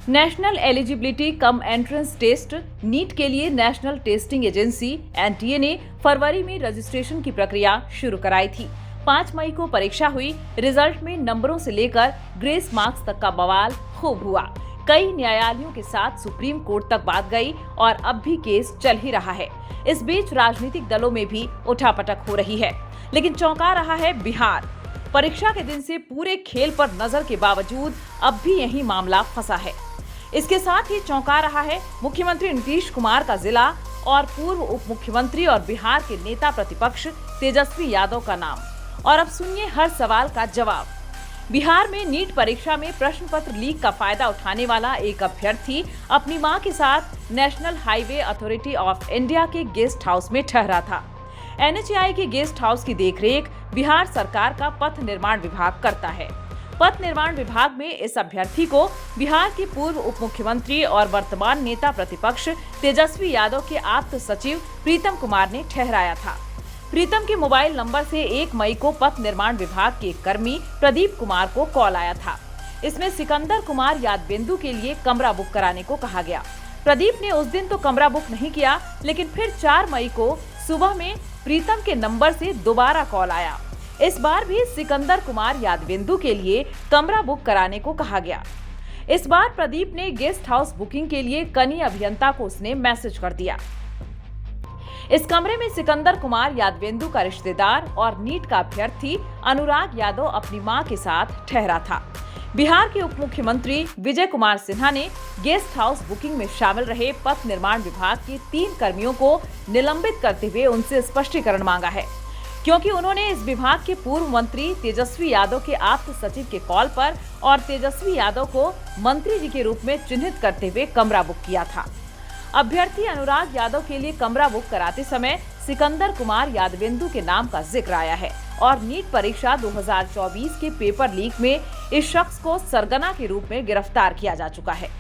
National eligibility cum entrance test NEET के लिए national testing agency NTA ने फरवरी में रजिस्ट्रेशन की प्रक्रिया शुरू कराई थी। 5 मई को परीक्षा हुई। रिजल्ट में नंबरों से लेकर ग्रेस मार्क्स तक का बवाल खूब हुआ। कई न्यायालयों के साथ सुप्रीम कोर्ट तक बात गई और अब भी केस चल ही रहा है। इस बीच राजनीतिक दलों में भी उठापटक हो रही है, लेकिन चौंका रहा है बिहार। परीक्षा के दिन से पूरे खेल पर नजर के बावजूद अब भी यही मामला फंसा है। इसके साथ ही चौंका रहा है मुख्यमंत्री नीतीश कुमार का जिला और पूर्व उप मुख्यमंत्री और बिहार के नेता प्रतिपक्ष तेजस्वी यादव का नाम। और अब सुनिए हर सवाल का जवाब। बिहार में नीट परीक्षा में प्रश्न पत्र लीक का फायदा उठाने वाला एक अभ्यर्थी अपनी मां के साथ national highway authority of India के गेस्ट हाउस में ठहरा था। एनएचएआई के गेस्ट हाउस की देखरेख बिहार सरकार का पथ निर्माण विभाग करता है। पथ निर्माण विभाग में इस अभ्यर्थी को बिहार के पूर्व उप मुख्यमंत्री और वर्तमान नेता प्रतिपक्ष तेजस्वी यादव के आप्त सचिव प्रीतम कुमार ने ठहराया था। प्रीतम के मोबाइल नंबर से 1 मई को पथ निर्माण विभाग के कर्मी प्रदीप कुमार को कॉल आया था। इसमें सिकंदर कुमार यादवेंदु के लिए कमरा बुक कराने को कहा गया। प्रदीप ने उस दिन तो कमरा बुक नहीं किया, लेकिन फिर 4 मई को सुबह में प्रीतम के नंबर से दोबारा कॉल आया। इस बार भी सिकंदर कुमार यादवेंदु के लिए कमरा बुक कराने को कहा गया। इस बार प्रदीप ने गेस्ट हाउस बुकिंग के लिए कनी अभियंता को उसने मैसेज कर दिया। इस कमरे में सिकंदर कुमार यादवेंदु का रिश्तेदार और नीट का अभ्यर्थी अनुराग यादव अपनी मां के साथ ठहरा था। बिहार के उप मुख्यमंत्री विजय कुमार सिन्हा ने गेस्ट हाउस बुकिंग में शामिल रहे पथ निर्माण विभाग के 3 कर्मियों को निलंबित करते हुए उनसे स्पष्टीकरण मांगा है, क्योंकि उन्होंने इस विभाग के पूर्व मंत्री तेजस्वी यादव के आप्त सचिव के कॉल पर और तेजस्वी यादव को मंत्री जी के रूप में चिन्हित करते हुए कमरा बुक किया था। अभ्यर्थी अनुराग यादव के लिए कमरा बुक कराते समय सिकंदर कुमार यादवेंदु के नाम का जिक्र आया है और नीट परीक्षा 2024 के पेपर लीक में इस शख्स को सरगना के रूप में गिरफ्तार किया जा चुका है।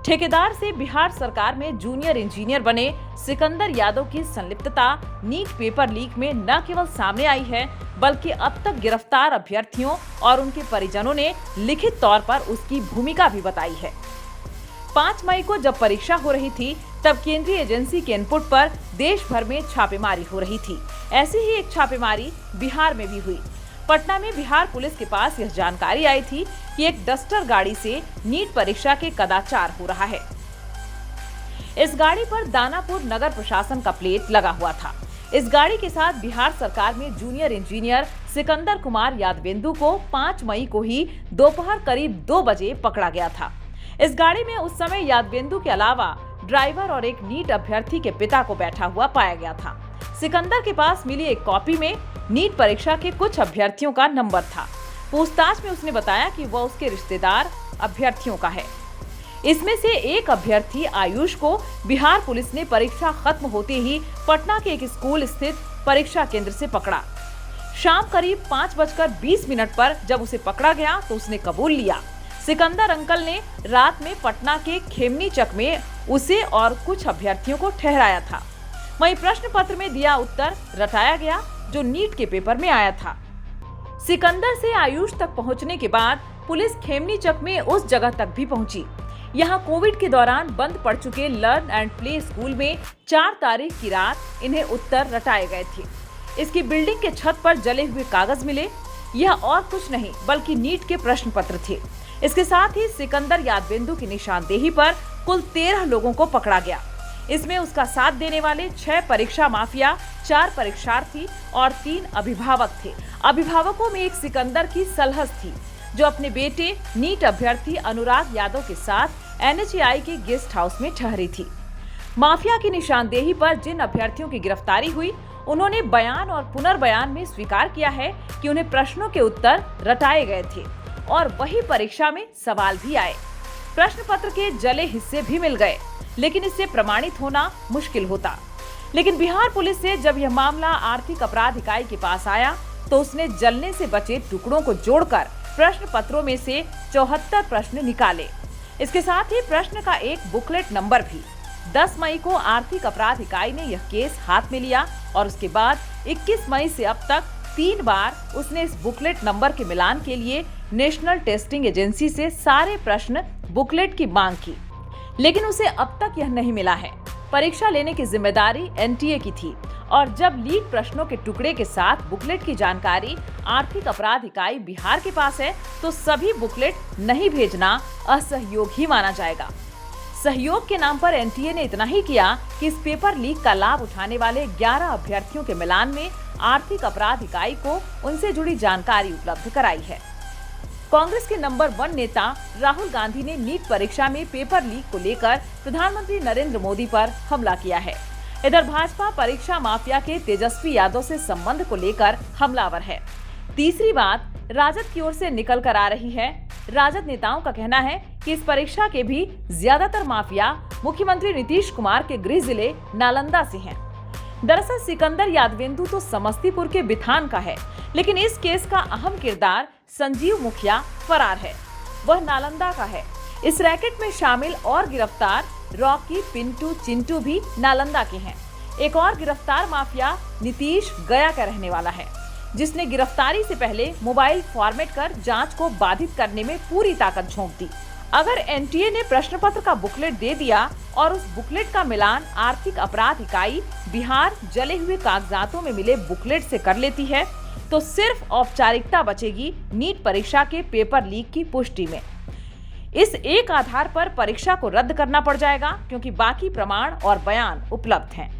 ठेकेदार से बिहार सरकार में जूनियर इंजीनियर बने सिकंदर यादव की संलिप्तता नीट पेपर लीक में न केवल सामने आई है, बल्कि अब तक गिरफ्तार अभ्यर्थियों और उनके परिजनों ने लिखित तौर पर उसकी भूमिका भी बताई है। 5 मई को जब परीक्षा हो रही थी, तब केंद्रीय एजेंसी के इनपुट पर देश भर में छापेमारी हो रही थी। ऐसी ही एक छापेमारी बिहार में भी हुई। पटना में बिहार पुलिस के पास यह जानकारी आई थी कि एक डस्टर गाड़ी से नीट परीक्षा के कदाचार हो रहा है। इस गाड़ी पर दानापुर नगर प्रशासन का प्लेट लगा हुआ था। इस गाड़ी के साथ बिहार सरकार में जूनियर इंजीनियर सिकंदर कुमार यादवेंदु को 5 मई को ही दोपहर करीब 2 बजे पकड़ा गया था। इस गाड़ी में उस समय यादवेंदु के अलावा ड्राइवर और एक नीट अभ्यर्थी के पिता को बैठा हुआ पाया गया था। सिकंदर के पास मिली एक कॉपी में नीट परीक्षा के कुछ अभ्यर्थियों का नंबर था। पूछताछ में उसने बताया कि वह उसके रिश्तेदार अभ्यर्थियों का है। इसमें से एक अभ्यर्थी आयुष को बिहार पुलिस ने परीक्षा खत्म होते ही पटना के एक स्कूल स्थित परीक्षा केंद्र से पकड़ा। शाम करीब 5:20 पर जब उसे पकड़ा गया तो उसने कबूल लिया। सिकंदर अंकल ने रात में पटना के खेमनी चक में उसे और कुछ अभ्यर्थियों को ठहराया था। वहीं प्रश्न पत्र में दिया उत्तर रटाया गया जो नीट के पेपर में आया था। सिकंदर से आयुष तक पहुंचने के बाद पुलिस खेमनी चक में उस जगह तक भी पहुंची। यहां कोविड के दौरान बंद पड़ चुके लर्न एंड प्ले स्कूल में 4 तारीख की रात इन्हें उत्तर रटाए गए थे। इसकी बिल्डिंग के छत पर जले हुए कागज मिले। यह और कुछ नहीं बल्कि नीट के प्रश्न पत्र थे। इसके साथ ही सिकंदर यादवेंदु की निशानदेही पर कुल 13 लोगों को पकड़ा गया। इसमें उसका साथ देने वाले 6 परीक्षा माफिया, 4 परीक्षार्थी और 3 अभिभावक थे। अभिभावकों में एक सिकंदर की सलहस थी, जो अपने बेटे नीट अभ्यर्थी अनुराग यादव के साथ एनएचएआई के गेस्ट हाउस में ठहरी थी। माफिया की निशानदेही पर जिन अभ्यर्थियों की गिरफ्तारी हुई, उन्होंने बयान और पुनर्बयान में स्वीकार किया है कि उन्हें प्रश्नों के उत्तर रटाए गए थे और वही परीक्षा में सवाल भी आए। प्रश्न पत्र के जले हिस्से भी मिल गए, लेकिन इससे प्रमाणित होना मुश्किल होता। लेकिन बिहार पुलिस से जब यह मामला आर्थिक अपराध इकाई के पास आया, तो उसने जलने से बचे टुकड़ों को जोड़कर प्रश्न पत्रों में से 74 प्रश्न निकाले। इसके साथ ही प्रश्न का एक बुकलेट नंबर भी। 10 मई को आर्थिक अपराध इकाई ने यह केस हाथ में लिया और उसके बाद 21 मई से अब तक 3 बार उसने इस बुकलेट नंबर के मिलान के लिए नेशनल टेस्टिंग एजेंसी से सारे प्रश्न बुकलेट की मांग की, लेकिन उसे अब तक यह नहीं मिला है। परीक्षा लेने की जिम्मेदारी एनटीए की थी और जब लीक प्रश्नों के टुकड़े के साथ बुकलेट की जानकारी आर्थिक अपराध इकाई बिहार के पास है, तो सभी बुकलेट नहीं भेजना असहयोग ही माना जाएगा। सहयोग के नाम पर एनटीए ने इतना ही किया कि इस पेपर लीक का लाभ उठाने वाले 11 अभ्यर्थियों के मिलान में आर्थिक अपराध इकाई को उनसे जुड़ी जानकारी उपलब्ध कराई है। कांग्रेस के नंबर 1 नेता राहुल गांधी ने नीट परीक्षा में पेपर लीक को लेकर प्रधानमंत्री नरेंद्र मोदी पर हमला किया है। इधर भाजपा परीक्षा माफिया के तेजस्वी यादव से संबंध को लेकर हमलावर है। तीसरी बात राजद की ओर से निकल कर आ रही है। राजद नेताओं का कहना है कि इस परीक्षा के भी ज्यादातर माफिया मुख्यमंत्री नीतीश कुमार के गृह जिले नालंदा से हैं। दरअसल सिकंदर यादवेंदु तो समस्तीपुर के बिथान का है, लेकिन इस केस का अहम किरदार संजीव मुखिया फरार है, वह नालंदा का है। इस रैकेट में शामिल और गिरफ्तार रॉकी, पिंटू, चिंटू भी नालंदा के हैं। एक और गिरफ्तार माफिया नीतीश गया का रहने वाला है, जिसने गिरफ्तारी से पहले मोबाइल फॉर्मेट कर जांच को बाधित करने में पूरी ताकत झोंक दी। अगर एनटीए ने प्रश्न पत्र का बुकलेट दे दिया और उस बुकलेट का मिलान आर्थिक अपराध इकाई बिहार जले हुए कागजातों में मिले बुकलेट से कर लेती है, तो सिर्फ औपचारिकता बचेगी नीट परीक्षा के पेपर लीक की पुष्टि में। इस एक आधार पर परीक्षा को रद्द करना पड़ जाएगा, क्योंकि बाकी प्रमाण और बयान उपलब्ध हैं।